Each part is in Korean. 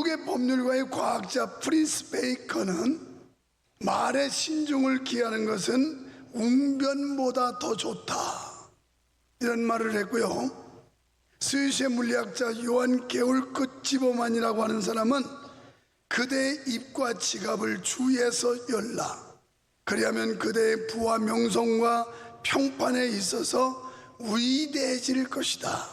영국의 법률가의 과학자 프린스 베이컨은 말의 신중을 기하는 것은 웅변보다 더 좋다, 이런 말을 했고요. 스위스의 물리학자 요한 게올크 지버만이라고 하는 사람은 그대의 입과 지갑을 주의해서 열라, 그리하면 그대의 부와 명성과 평판에 있어서 위대해질 것이다.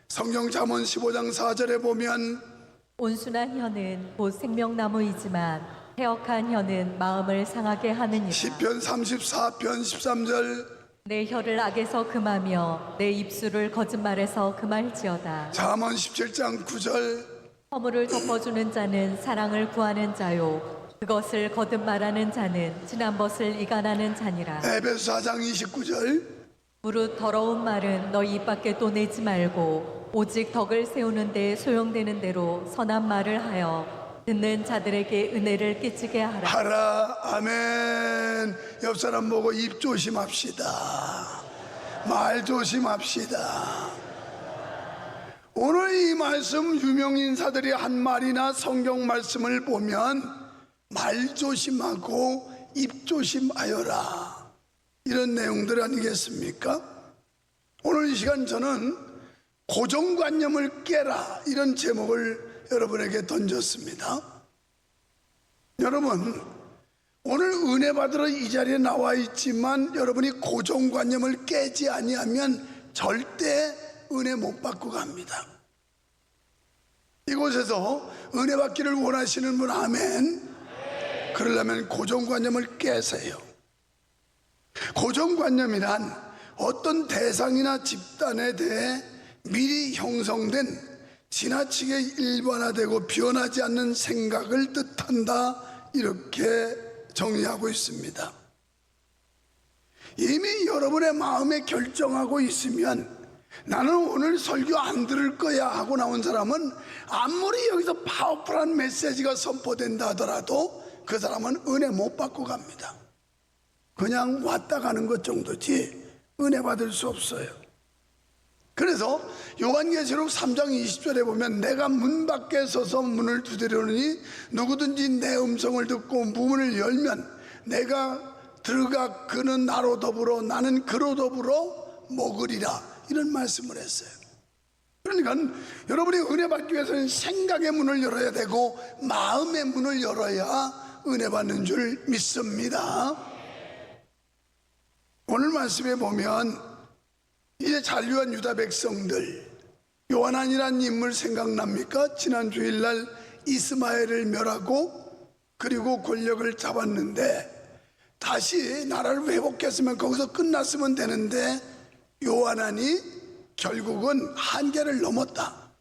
성경 잠언 15장 4절에 보면 온순한 혀는 곧 생명나무이지만 해역한 혀는 마음을 상하게 하느니라. 시편 34편 13절 내 혀를 악에서 금하며 내 입술을 거짓말에서 금할지어다. 잠언 17장 9절 허물을 덮어주는 자는 사랑을 구하는 자요 그것을 거듭 말하는 자는 지난 것을 이간하는 자니라. 에베소 4장 29절 무릇 더러운 말은 너희 입 밖에 또 내지 말고 오직 덕을 세우는 데 소용되는 대로 선한 말을 하여 듣는 자들에게 은혜를 끼치게 하라. 하라. 아멘. 옆 사람 보고 입 조심합시다. 말 조심합시다. 오늘 이 말씀 유명인사들이 한 말이나 성경 말씀을 보면 말 조심하고 입 조심하여라, 이런 내용들 아니겠습니까? 오늘 이 시간 저는 고정관념을 깨라, 이런 제목을 여러분에게 던졌습니다. 여러분, 오늘 은혜 받으러 이 자리에 나와 있지만 여러분이 고정관념을 깨지 아니하면 절대 은혜 못 받고 갑니다. 이곳에서 은혜 받기를 원하시는 분 아멘. 그러려면 고정관념을 깨세요. 고정관념이란 어떤 대상이나 집단에 대해 미리 형성된 지나치게 일반화되고 변하지 않는 생각을 뜻한다, 이렇게 정의하고 있습니다. 이미 여러분의 마음에 결정하고 있으면 나는 오늘 설교 안 들을 거야 하고 나온 사람은 아무리 여기서 파워풀한 메시지가 선포된다 하더라도 그 사람은 은혜 못 받고 갑니다. 그냥 왔다 가는 것 정도지 은혜 받을 수 없어요. 그래서 요한계시록 3장 20절에 보면 내가 문 밖에 서서 문을 두드리노니 누구든지 내 음성을 듣고 문을 열면 내가 들어가 그는 나로 더불어 나는 그로 더불어 먹으리라, 이런 말씀을 했어요. 그러니까 여러분이 은혜 받기 위해서는 생각의 문을 열어야 되고 마음의 문을 열어야 은혜 받는 줄 믿습니다. 오늘 말씀에 보면 이제 잔류한 유다 백성들, 요한안이라는 인물 생각납니까? 지난 주일날 이스마엘을 멸하고 그리고 권력을 잡았는데 다시 나라를 회복했으면 거기서 끝났으면 되는데 요한안이 결국은 한계를 넘었다.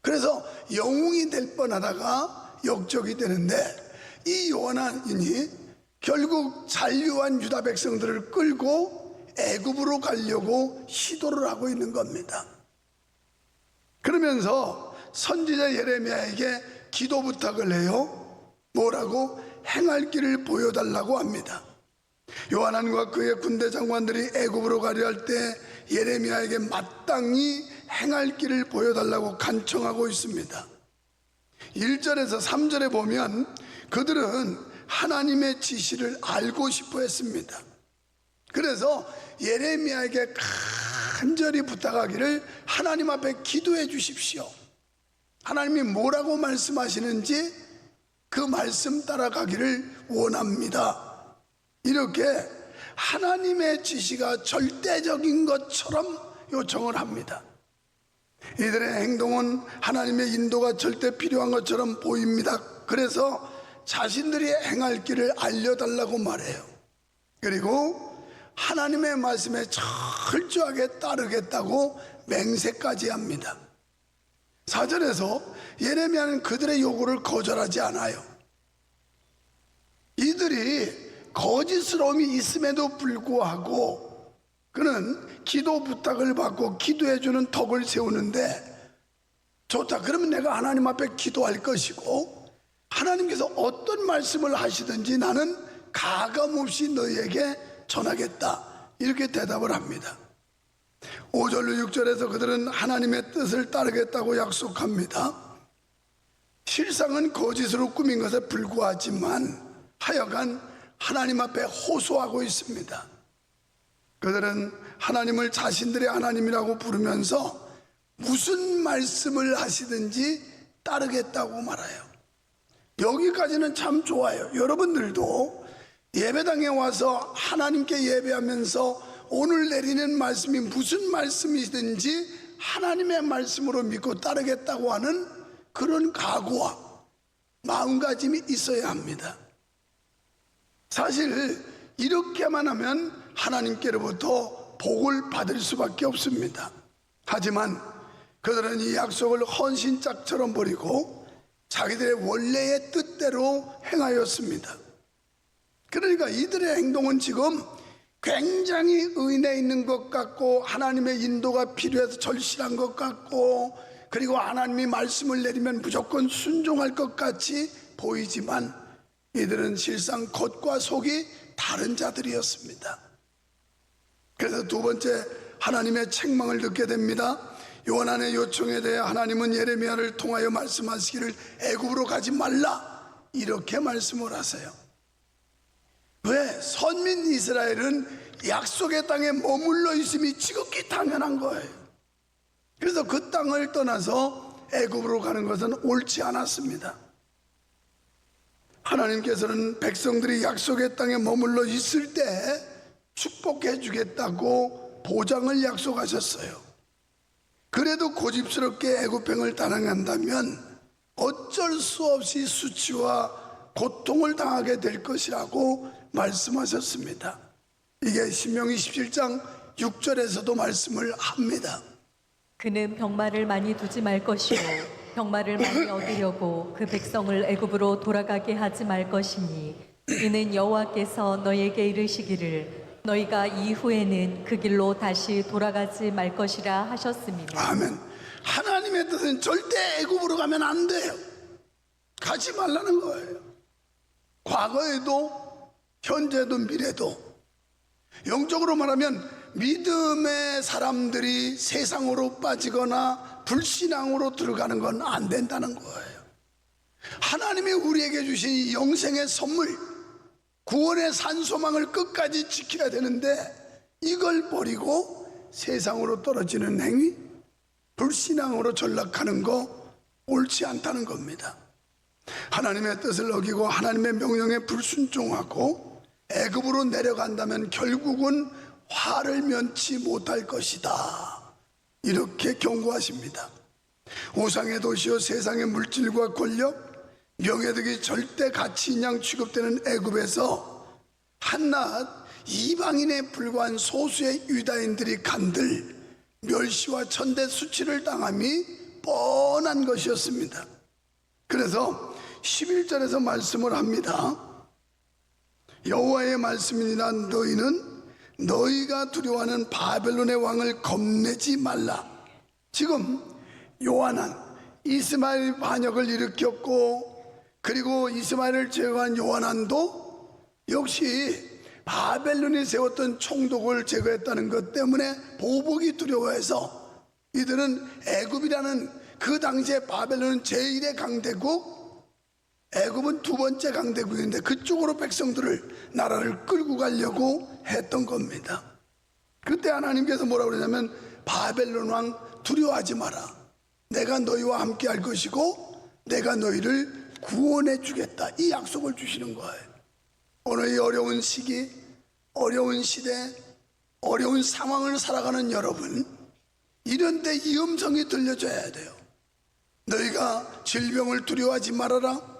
그래서 영웅이 될 뻔하다가 역적이 되는데 이 요한안이 결국 잔류한 유다 백성들을 끌고 애굽으로 가려고 시도를 하고 있는 겁니다. 그러면서 선지자 예레미야에게 기도 부탁을 해요. 뭐라고? 행할 길을 보여달라고 합니다. 요한안과 그의 군대 장관들이 애굽으로 가려 할 때 예레미야에게 마땅히 행할 길을 보여달라고 간청하고 있습니다. 1절에서 3절에 보면 그들은 하나님의 지시를 알고 싶어 했습니다. 그래서 예레미야에게 간절히 부탁하기를 하나님 앞에 기도해 주십시오. 하나님이 뭐라고 말씀하시는지 그 말씀 따라가기를 원합니다. 이렇게 하나님의 지시가 절대적인 것처럼 요청을 합니다. 이들의 행동은 하나님의 인도가 절대 필요한 것처럼 보입니다. 그래서 자신들이 행할 길을 알려달라고 말해요. 그리고 하나님의 말씀에 철저하게 따르겠다고 맹세까지 합니다. 4절에서 예레미야는 그들의 요구를 거절하지 않아요. 이들이 거짓스러움이 있음에도 불구하고 그는 기도 부탁을 받고 기도해주는 덕을 세우는데, 좋다, 그러면 내가 하나님 앞에 기도할 것이고 하나님께서 어떤 말씀을 하시든지 나는 가감없이 너희에게 전하겠다, 이렇게 대답을 합니다. 5절로 6절에서 그들은 하나님의 뜻을 따르겠다고 약속합니다. 실상은 거짓으로 꾸민 것에 불과하지만 하여간 하나님 앞에 호소하고 있습니다. 그들은 하나님을 자신들의 하나님이라고 부르면서 무슨 말씀을 하시든지 따르겠다고 말해요. 여기까지는 참 좋아요. 여러분들도 예배당에 와서 하나님께 예배하면서 오늘 내리는 말씀이 무슨 말씀이든지 하나님의 말씀으로 믿고 따르겠다고 하는 그런 각오와 마음가짐이 있어야 합니다. 사실 이렇게만 하면 하나님께로부터 복을 받을 수밖에 없습니다. 하지만 그들은 이 약속을 헌신짝처럼 버리고 자기들의 원래의 뜻대로 행하였습니다. 그러니까 이들의 행동은 지금 굉장히 의인에 있는 것 같고 하나님의 인도가 필요해서 절실한 것 같고 그리고 하나님이 말씀을 내리면 무조건 순종할 것 같이 보이지만 이들은 실상 겉과 속이 다른 자들이었습니다. 그래서 두 번째 하나님의 책망을 듣게 됩니다. 요한의 요청에 대해 하나님은 예레미야를 통하여 말씀하시기를 애굽으로 가지 말라 이렇게 말씀을 하세요. 왜? 선민 이스라엘은 약속의 땅에 머물러 있음이 지극히 당연한 거예요. 그래서 그 땅을 떠나서 애굽으로 가는 것은 옳지 않았습니다. 하나님께서는 백성들이 약속의 땅에 머물러 있을 때 축복해 주겠다고 보장을 약속하셨어요. 그래도 고집스럽게 애굽행을 단행한다면 어쩔 수 없이 수치와 고통을 당하게 될 것이라고 말씀하셨습니다. 이게 신명기 17장 6절에서도 말씀을 합니다. 그는 병마를 많이 두지 말 것이요 병마를 많이 얻으려고 그 백성을 애굽으로 돌아가게 하지 말 것이니 이는 여호와께서 너희에게 이르시기를 너희가 이후에는 그 길로 다시 돌아가지 말 것이라 하셨습니다. 아멘. 하나님의 뜻은 절대 애굽으로 가면 안 돼요. 가지 말라는 거예요. 과거에도 현재도 미래도. 영적으로 말하면 믿음의 사람들이 세상으로 빠지거나 불신앙으로 들어가는 건 안 된다는 거예요. 하나님이 우리에게 주신 이 영생의 선물, 구원의 산소망을 끝까지 지켜야 되는데 이걸 버리고 세상으로 떨어지는 행위, 불신앙으로 전락하는 거 옳지 않다는 겁니다. 하나님의 뜻을 어기고 하나님의 명령에 불순종하고 애굽으로 내려간다면 결국은 화를 면치 못할 것이다. 이렇게 경고하십니다. 우상의 도시여 세상의 물질과 권력, 명예득이 절대 가치인 양 취급되는 애굽에서 한낱 이방인에 불과한 소수의 유다인들이 간들 멸시와 천대 수치를 당함이 뻔한 것이었습니다. 그래서 11절에서 말씀을 합니다. 여호와의 말씀이니라 너희는 너희가 두려워하는 바벨론의 왕을 겁내지 말라. 지금 요한은 이스마엘 반역을 일으켰고 그리고 이스마엘을 제거한 요한도 역시 바벨론이 세웠던 총독을 제거했다는 것 때문에 보복이 두려워해서 이들은 애굽이라는 그 당시에 바벨론은 제1의 강대국, 애굽은 두 번째 강대국인데 그쪽으로 백성들을 나라를 끌고 가려고 했던 겁니다. 그때 하나님께서 뭐라고 그러냐면 바벨론 왕 두려워하지 마라. 내가 너희와 함께 할 것이고 내가 너희를 구원해 주겠다. 이 약속을 주시는 거예요. 오늘 이 어려운 시기, 어려운 시대, 어려운 상황을 살아가는 여러분, 이런 데 이 음성이 들려줘야 돼요. 너희가 질병을 두려워하지 말아라.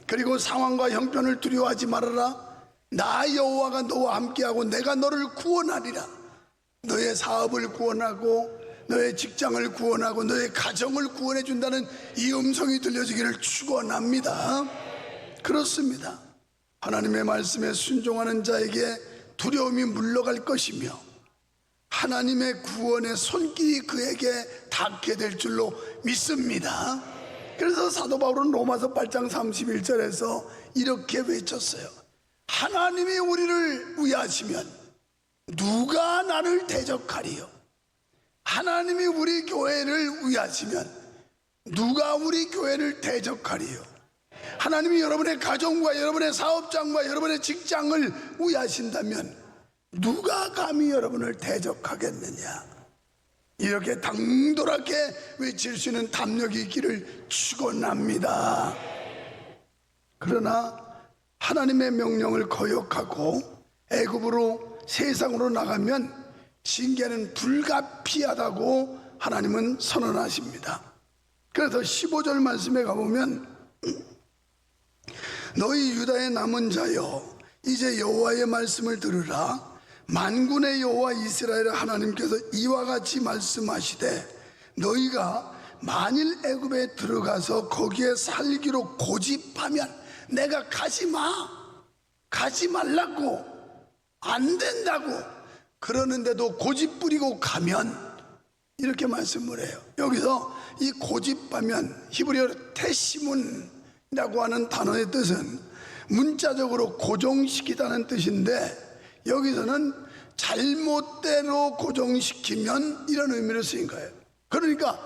그리고 상황과 형편을 두려워하지 말아라. 나 여호와가 너와 함께하고 내가 너를 구원하리라. 너의 사업을 구원하고 너의 직장을 구원하고 너의 가정을 구원해 준다는 이 음성이 들려지기를 축원합니다. 그렇습니다. 하나님의 말씀에 순종하는 자에게 두려움이 물러갈 것이며 하나님의 구원의 손길이 그에게 닿게 될 줄로 믿습니다. 그래서 사도 바울은 로마서 8장 31절에서 이렇게 외쳤어요. 하나님이 우리를 위하시면 누가 나를 대적하리요? 하나님이 우리 교회를 위하시면 누가 우리 교회를 대적하리요? 하나님이 여러분의 가정과 여러분의 사업장과 여러분의 직장을 위하신다면 누가 감히 여러분을 대적하겠느냐? 이렇게 당돌하게 외칠 수 있는 담력이 있기를 축원합니다. 그러나 하나님의 명령을 거역하고 애굽으로 세상으로 나가면 징계는 불가피하다고 하나님은 선언하십니다. 그래서 15절 말씀에 가보면 너희 유다의 남은 자여 이제 여호와의 말씀을 들으라. 만군의 여호와 이스라엘 하나님께서 이와 같이 말씀하시되 너희가 만일 애굽에 들어가서 거기에 살기로 고집하면 내가 가지 말라고 안 된다고 그러는데도 고집 부리고 가면 이렇게 말씀을 해요. 여기서 이 고집하면 히브리어로 테시문이라고 하는 단어의 뜻은 문자적으로 고정시키다는 뜻인데 여기서는 잘못대로 고정시키면 이런 의미로 쓰인 거예요. 그러니까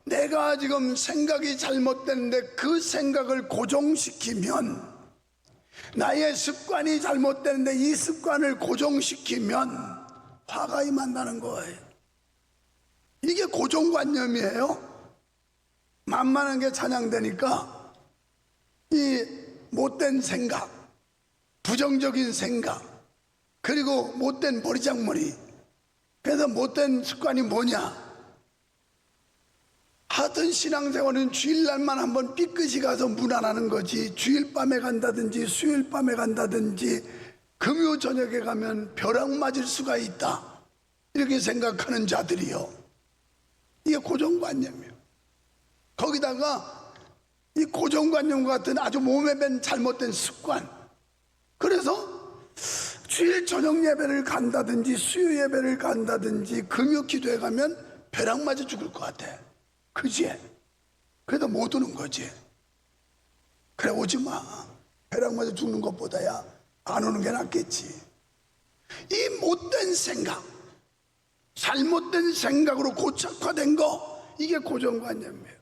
내가 지금 생각이 잘못됐는데 그 생각을 고정시키면, 나의 습관이 잘못됐는데 이 습관을 고정시키면 화가 임한다는 거예요. 이게 고정관념이에요. 만만한 게 찬양되니까 이 못된 생각, 부정적인 생각, 그리고 못된 버리장머리. 그래서 못된 습관이 뭐냐? 하여튼 신앙생활은 주일날만 한번 삐끗이 가서 문안하는 거지, 주일 밤에 간다든지 수요일 밤에 간다든지 금요 저녁에 가면 벼락 맞을 수가 있다, 이렇게 생각하는 자들이요, 이게 고정관념이에요. 거기다가 이 고정관념과 같은 아주 몸에 밴 잘못된 습관. 그래서 주일 저녁 예배를 간다든지 수요 예배를 간다든지 금요 기도에 가면 벼락 맞아 죽을 것 같아. 그지? 그래도 못 오는 거지. 그래, 오지 마. 벼락 맞아 죽는 것보다야 안 오는 게 낫겠지. 이 못된 생각, 잘못된 생각으로 고착화된 거, 이게 고정관념이에요.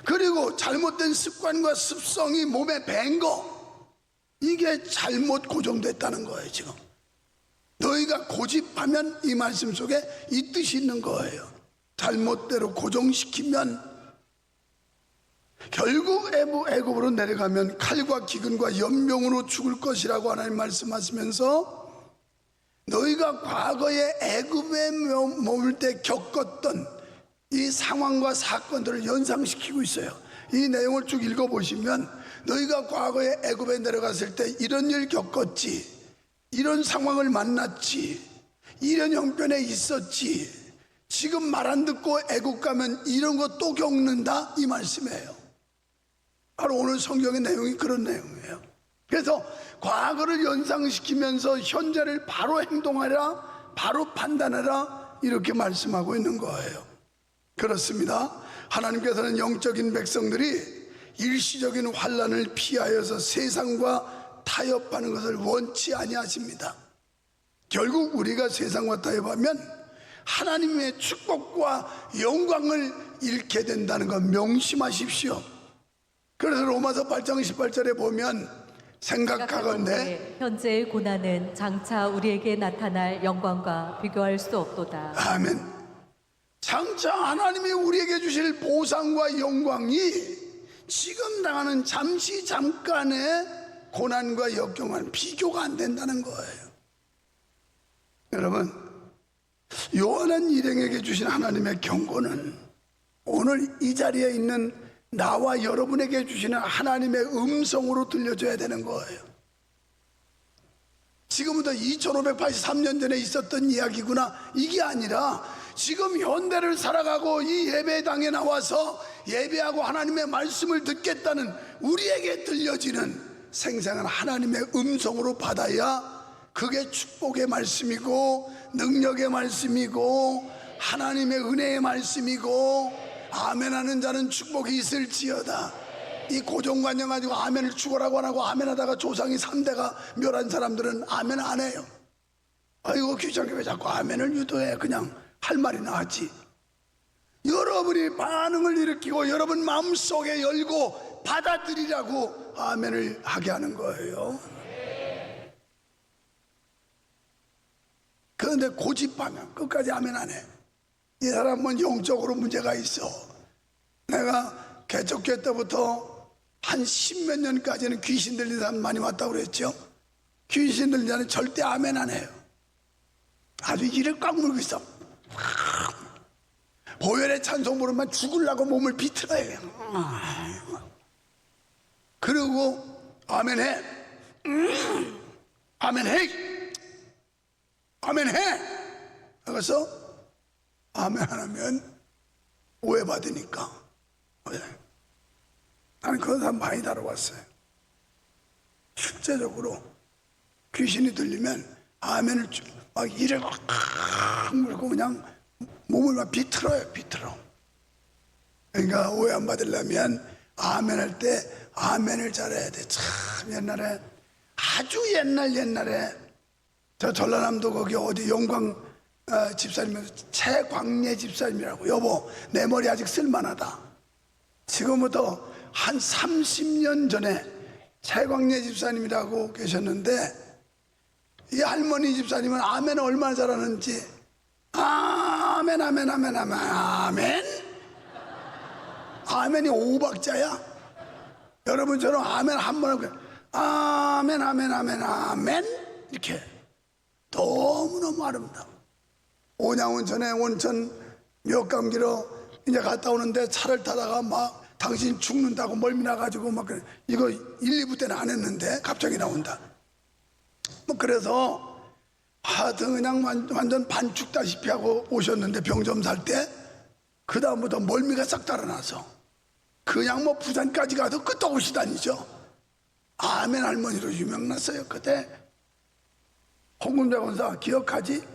그리고 잘못된 습관과 습성이 몸에 밴 거, 이게 잘못 고정됐다는 거예요. 지금 너희가 고집하면 이 말씀 속에 이 뜻이 있는 거예요. 잘못대로 고정시키면 결국 애굽으로 내려가면 칼과 기근과 연병으로 죽을 것이라고 하나님 말씀하시면서 너희가 과거에 애굽에 머물 때 겪었던 이 상황과 사건들을 연상시키고 있어요. 이 내용을 쭉 읽어보시면 너희가 과거에 애굽에 내려갔을 때 이런 일 겪었지, 이런 상황을 만났지, 이런 형편에 있었지, 지금 말 안 듣고 애국 가면 이런 거 또 겪는다, 이 말씀이에요. 바로 오늘 성경의 내용이 그런 내용이에요. 그래서 과거를 연상시키면서 현재를 바로 행동하라, 바로 판단하라, 이렇게 말씀하고 있는 거예요. 그렇습니다. 하나님께서는 영적인 백성들이 일시적인 환난을 피하여서 세상과 타협하는 것을 원치 아니하십니다. 결국 우리가 세상과 타협하면 하나님의 축복과 영광을 잃게 된다는 것 명심하십시오. 그래서 로마서 8장 18절에 보면 생각하건대 현재의 고난은 장차 우리에게 나타날 영광과 비교할 수 없도다. 아멘. 장차 하나님이 우리에게 주실 보상과 영광이 지금 당하는 잠시 잠깐의 고난과 역경과는 비교가 안 된다는 거예요. 여러분, 요한한 일행에게 주신 하나님의 경고는 오늘 이 자리에 있는 나와 여러분에게 주시는 하나님의 음성으로 들려줘야 되는 거예요. 지금부터 2583년 전에 있었던 이야기구나, 이게 아니라 지금 현대를 살아가고 이 예배당에 나와서 예배하고 하나님의 말씀을 듣겠다는 우리에게 들려지는 생생한 하나님의 음성으로 받아야 그게 축복의 말씀이고 능력의 말씀이고 하나님의 은혜의 말씀이고, 아멘하는 자는 축복이 있을지어다. 이 고정관념 가지고 아멘을 죽어라고 안 하고 아멘하다가 조상이 3대가 멸한 사람들은 아멘 안 해요. 아이고 귀찮게 왜 자꾸 아멘을 유도해. 그냥 할 말이 나았지. 여러분이 반응을 일으키고 여러분 마음속에 열고 받아들이라고 아멘을 하게 하는 거예요. 그런데 고집하면 끝까지 아멘 안 해. 이 사람은 영적으로 문제가 있어. 내가 개척교 때부터 한 10몇 년까지는 귀신 들린 사람 많이 왔다고 그랬죠. 귀신 들린 자는 절대 아멘 안 해요. 아주 이를 꽉 물고 있어. 보혈의 찬송 부르면 죽으려고 몸을 비틀어요. 그리고 아멘해. 아멘해. 아멘해. 그래서 아멘 안 하면 오해받으니까. 나는 그런 사람 많이 다뤄봤어요. 실제적으로 귀신이 들리면 아멘을 막 이를 꽉 물고 그냥 몸을 막 비틀어요. 비틀어. 그러니까 오해 안 받으려면 아멘 할 때 아멘을 잘해야 돼. 참 옛날에 아주 옛날에 저 전라남도 거기 어디 영광 집사님, 최광례 집사님이라고. 여보, 내 머리 아직 쓸만하다. 지금부터 한 30년 전에 최광례 집사님이라고 계셨는데, 이 할머니 집사님은 아멘 얼마나 잘하는지. 아멘, 아멘, 아멘, 아멘, 아멘. 아멘이 5박자야. 여러분처럼 아멘 한 번 하고 아멘, 아멘, 아멘, 아멘 이렇게 너무너무 아름다워. 온양온천에 온천 몇감기로 이제 갔다 오는데 차를 타다가 막 당신 죽는다고 멀미 나가지고 막 그래. 이거 1, 2부 때는 안 했는데 갑자기 나온다. 뭐 그래서 하여튼 그냥 완전 반죽다시피 하고 오셨는데 병 좀 살 때 그다음부터 멀미가 싹 달아나서 그냥 뭐 부산까지 가도 끝도 없이 다니죠. 아멘 할머니로 유명났어요. 그때 홍금자 권사 기억하지?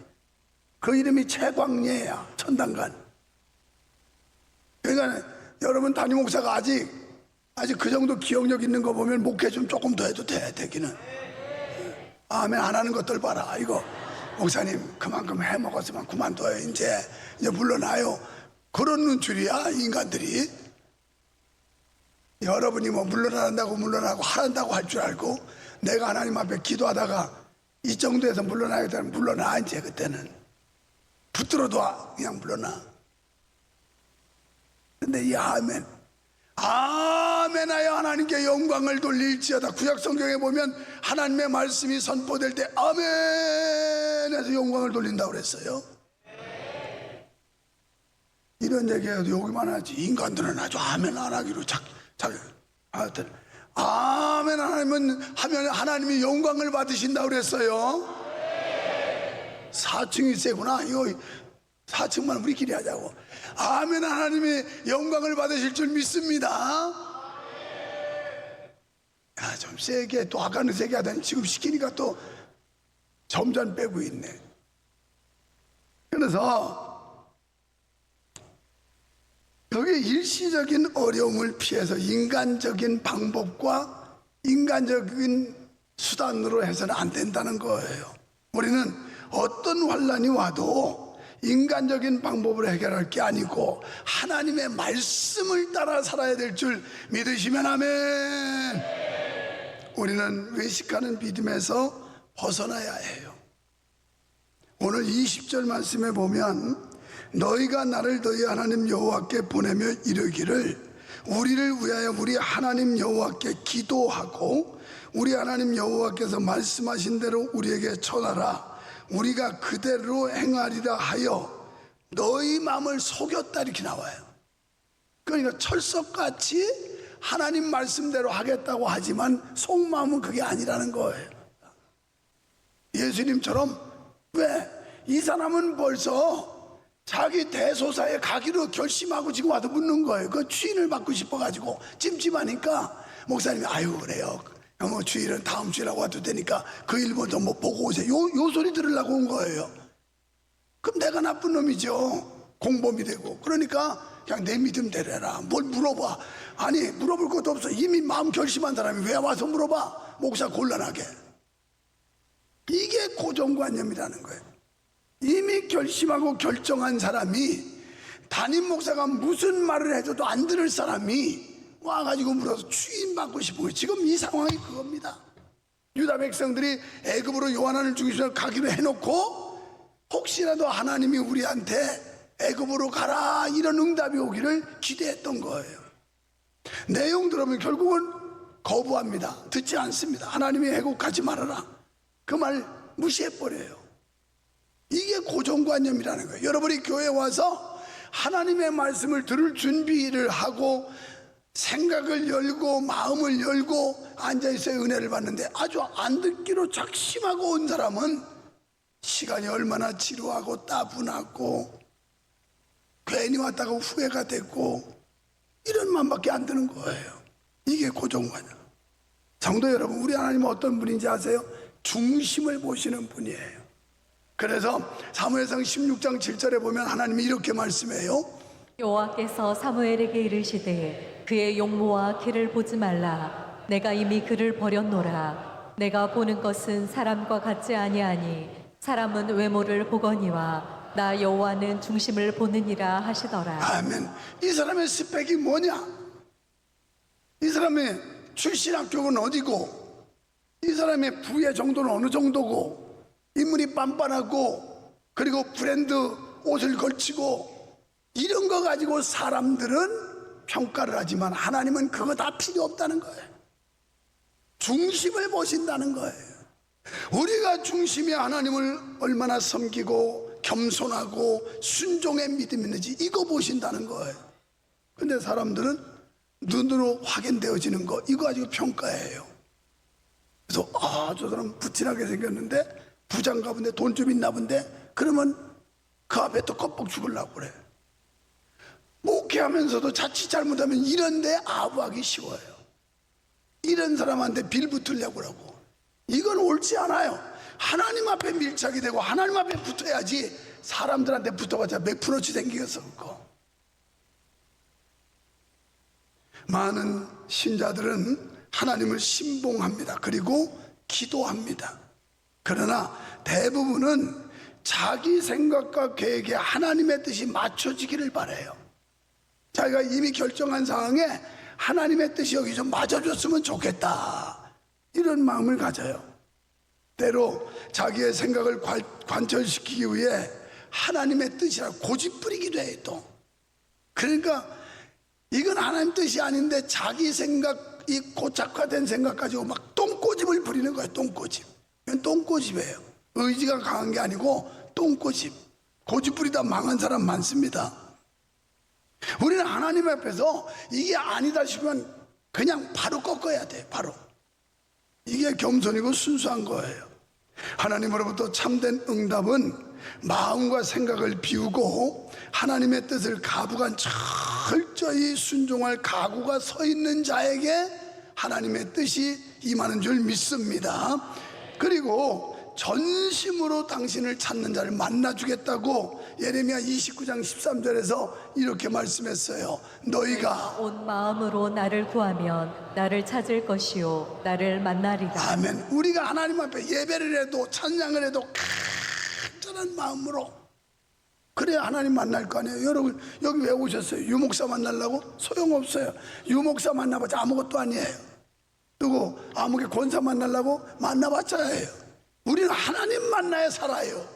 그 이름이 최광례야. 천당간. 그러니까 여러분 담임 목사가 아직 그 정도 기억력 있는 거 보면 목회 좀 조금 더 해도 돼. 되기는. 아멘 안 하는 것들 봐라. 이거 목사님 그만큼 해먹었으면 그만둬요. 이제 물러나요. 그러는 줄이야 인간들이. 여러분이 뭐 물러난다고 물러나고 하란다고 할 줄 알고 내가 하나님 앞에 기도하다가 이 정도에서 물러나야겠다면 물러나. 이제 그때는 붙들어도 그냥 물러나. 근데 이 아멘 아멘하여 하나님께 영광을 돌릴지어다. 구약 성경에 보면 하나님의 말씀이 선포될 때 아멘해서 영광을 돌린다고 그랬어요. 이런 얘기해도 여기만 하지 인간들은 아주 아멘 안 하기로 하여튼 아멘 하면 하나님이 영광을 받으신다고 그랬어요. 4층이 세구나. 이거 4층만 우리끼리 하자고. 아멘 하나님이 영광을 받으실 줄 믿습니다. 야, 좀 세게 또 아까는 세게 하더니 지금 시키니까 또 점점 빼고 있네. 그래서 여기 일시적인 어려움을 피해서 인간적인 방법과 인간적인 수단으로 해서는 안 된다는 거예요. 우리는 어떤 환난이 와도 인간적인 방법으로 해결할 게 아니고 하나님의 말씀을 따라 살아야 될 줄 믿으시면 아멘. 우리는 외식하는 믿음에서 벗어나야 해요. 오늘 20절 말씀에 보면 너희가 나를 너희 하나님 여호와께 보내며 이르기를 우리를 위하여 우리 하나님 여호와께 기도하고 우리 하나님 여호와께서 말씀하신 대로 우리에게 전하라. 우리가 그대로 행하리라 하여 너희 마음을 속였다 이렇게 나와요. 그러니까 철석같이 하나님 말씀대로 하겠다고 하지만 속마음은 그게 아니라는 거예요. 예수님처럼 왜? 이 사람은 벌써 자기 대소사에 가기로 결심하고 지금 와서 묻는 거예요. 그 주인을 받고 싶어가지고 찜찜하니까 목사님이 아유 그래요. 뭐 주일은 다음 주일하고 와도 되니까 그 일 먼저 뭐 보고 오세요. 요 소리 들으려고 온 거예요. 그럼 내가 나쁜 놈이죠. 공범이 되고. 그러니까 그냥 내 믿음 대래라. 뭘 물어봐. 아니 물어볼 것도 없어. 이미 마음 결심한 사람이 왜 와서 물어봐. 목사 곤란하게. 이게 고정관념이라는 거예요. 이미 결심하고 결정한 사람이 담임 목사가 무슨 말을 해줘도 안 들을 사람이 와가지고 물어서 주인받고 싶은 거예요. 지금 이 상황이 그겁니다. 유다 백성들이 애굽으로 요한을 죽이시러 가기로 해놓고 혹시라도 하나님이 우리한테 애굽으로 가라 이런 응답이 오기를 기대했던 거예요. 내용 들어보면 결국은 거부합니다. 듣지 않습니다. 하나님이 애굽 가지 말아라 그 말 무시해버려요. 이게 고정관념이라는 거예요. 여러분이 교회에 와서 하나님의 말씀을 들을 준비를 하고 생각을 열고 마음을 열고 앉아있어야 은혜를 받는데 아주 안 듣기로 작심하고 온 사람은 시간이 얼마나 지루하고 따분하고 괜히 왔다가 후회가 됐고 이런 마음밖에 안 드는 거예요. 이게 고정관념. 성도 여러분, 우리 하나님은 어떤 분인지 아세요? 중심을 보시는 분이에요. 그래서 사무엘상 16장 7절에 보면 하나님이 이렇게 말씀해요. 여호와께서 사무엘에게 이르시되 그의 용모와 키를 보지 말라. 내가 이미 그를 버렸노라. 내가 보는 것은 사람과 같지 아니하니 사람은 외모를 보거니와 나 여호와는 중심을 보느니라 하시더라. 아멘. 이 사람의 스펙이 뭐냐? 이 사람의 출신 학교는 어디고 이 사람의 부의 정도는 어느 정도고 인물이 빤빤하고 그리고 브랜드 옷을 걸치고 이런 거 가지고 사람들은 평가를 하지만 하나님은 그거 다 필요 없다는 거예요. 중심을 보신다는 거예요. 우리가 중심이 하나님을 얼마나 섬기고 겸손하고 순종의 믿음이 있는지 이거 보신다는 거예요. 근데 사람들은 눈으로 확인되어지는 거 이거 가지고 평가해요. 그래서 저 사람 부티나게 생겼는데 부장가 본데 돈 좀 있나 본데 그러면 그 앞에 또 껍벅 죽으려고 그래. 목회하면서도 자칫 잘못하면 이런데 아부하기 쉬워요. 이런 사람한테 빌붙으려고 하고 이건 옳지 않아요. 하나님 앞에 밀착이 되고 하나님 앞에 붙어야지 사람들한테 붙어봤자 몇 프로치 생기겠어. 그거. 많은 신자들은 하나님을 신봉합니다. 그리고 기도합니다. 그러나 대부분은 자기 생각과 계획에 하나님의 뜻이 맞춰지기를 바라요. 자기가 이미 결정한 상황에 하나님의 뜻이 여기 좀 맞아줬으면 좋겠다 이런 마음을 가져요. 때로 자기의 생각을 관철시키기 위해 하나님의 뜻이라 고집 부리기도 해요. 또 그러니까 이건 하나님 뜻이 아닌데 자기 생각이 고착화된 생각 가지고 막 똥꼬집을 부리는 거예요. 똥꼬집. 이건 똥꼬집이에요. 의지가 강한 게 아니고 똥꼬집. 고집 부리다 망한 사람 많습니다. 우리는 하나님 앞에서 이게 아니다 싶으면 그냥 바로 꺾어야 돼. 바로. 이게 겸손이고 순수한 거예요. 하나님으로부터 참된 응답은 마음과 생각을 비우고 하나님의 뜻을 가부간 철저히 순종할 각오가 서 있는 자에게 하나님의 뜻이 임하는 줄 믿습니다. 그리고 전심으로 당신을 찾는 자를 만나주겠다고 예레미야 29장 13절에서 이렇게 말씀했어요. 너희가 온 마음으로 나를 구하면 나를 찾을 것이요 나를 만나리라. 아멘. 우리가 하나님 앞에 예배를 해도 찬양을 해도 간절한 마음으로 그래야 하나님 만날 거 아니에요. 여러분 여기 왜 오셨어요? 유목사 만나려고? 소용없어요. 유목사 만나봤자 아무것도 아니에요. 누구 아무개 권사 만나려고? 만나봤자 해요. 우리는 하나님 만나야 살아요.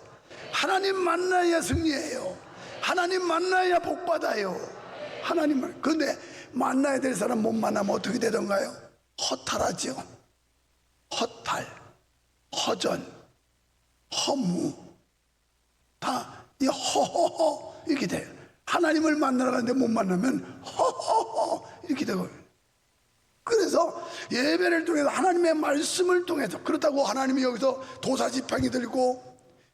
하나님 만나야 승리해요. 하나님 만나야 복받아요. 하나님 그런데 만나야 될 사람 못 만나면 어떻게 되던가요? 허탈하죠. 허탈, 허전, 허무 다 이 허허허 이렇게 돼요. 하나님을 만나러 가는데 못 만나면 허허허 이렇게 되고 그래서 예배를 통해서 하나님의 말씀을 통해서 그렇다고 하나님이 여기서 도사지팡이 들고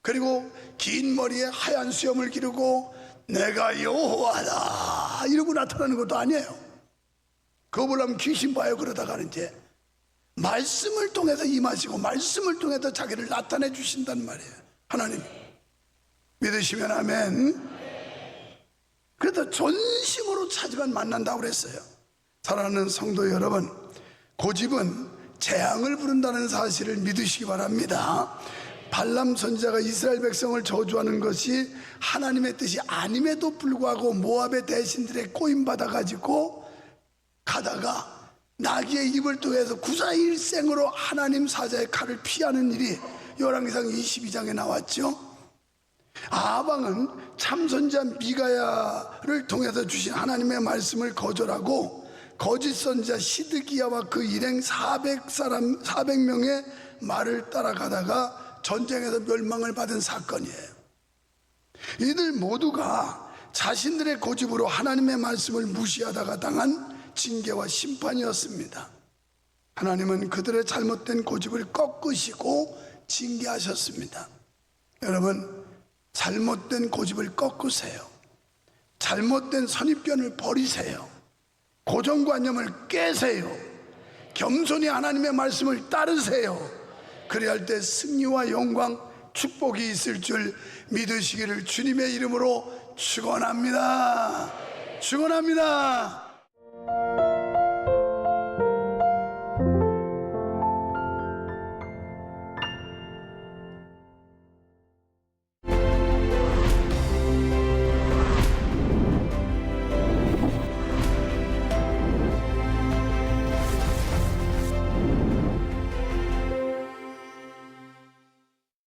그리고 긴 머리에 하얀 수염을 기르고 내가 여호와다 이러고 나타나는 것도 아니에요. 그거 보려면 귀신 봐요. 그러다가는 이제 말씀을 통해서 임하시고 말씀을 통해서 자기를 나타내 주신단 말이에요. 하나님 믿으시면 아멘. 그래서 전심으로 찾으면 만난다고 그랬어요. 사랑하는 성도 여러분, 고집은 재앙을 부른다는 사실을 믿으시기 바랍니다. 발람 선지자가 이스라엘 백성을 저주하는 것이 하나님의 뜻이 아님에도 불구하고 모압의 대신들의 꼬임받아 가지고 가다가 나귀의 입을 통해서 구사일생으로 하나님 사자의 칼을 피하는 일이 열왕기상 22장에 나왔죠. 아방은 참선자 미가야를 통해서 주신 하나님의 말씀을 거절하고 거짓 선지자 시드기야와 그 일행 400명의 말을 따라가다가 전쟁에서 멸망을 받은 사건이에요. 이들 모두가 자신들의 고집으로 하나님의 말씀을 무시하다가 당한 징계와 심판이었습니다. 하나님은 그들의 잘못된 고집을 꺾으시고 징계하셨습니다. 여러분, 잘못된 고집을 꺾으세요. 잘못된 선입견을 버리세요. 고정관념을 깨세요. 겸손히 하나님의 말씀을 따르세요. 그래야 할 때 승리와 영광, 축복이 있을 줄 믿으시기를 주님의 이름으로 축원합니다. 축원합니다.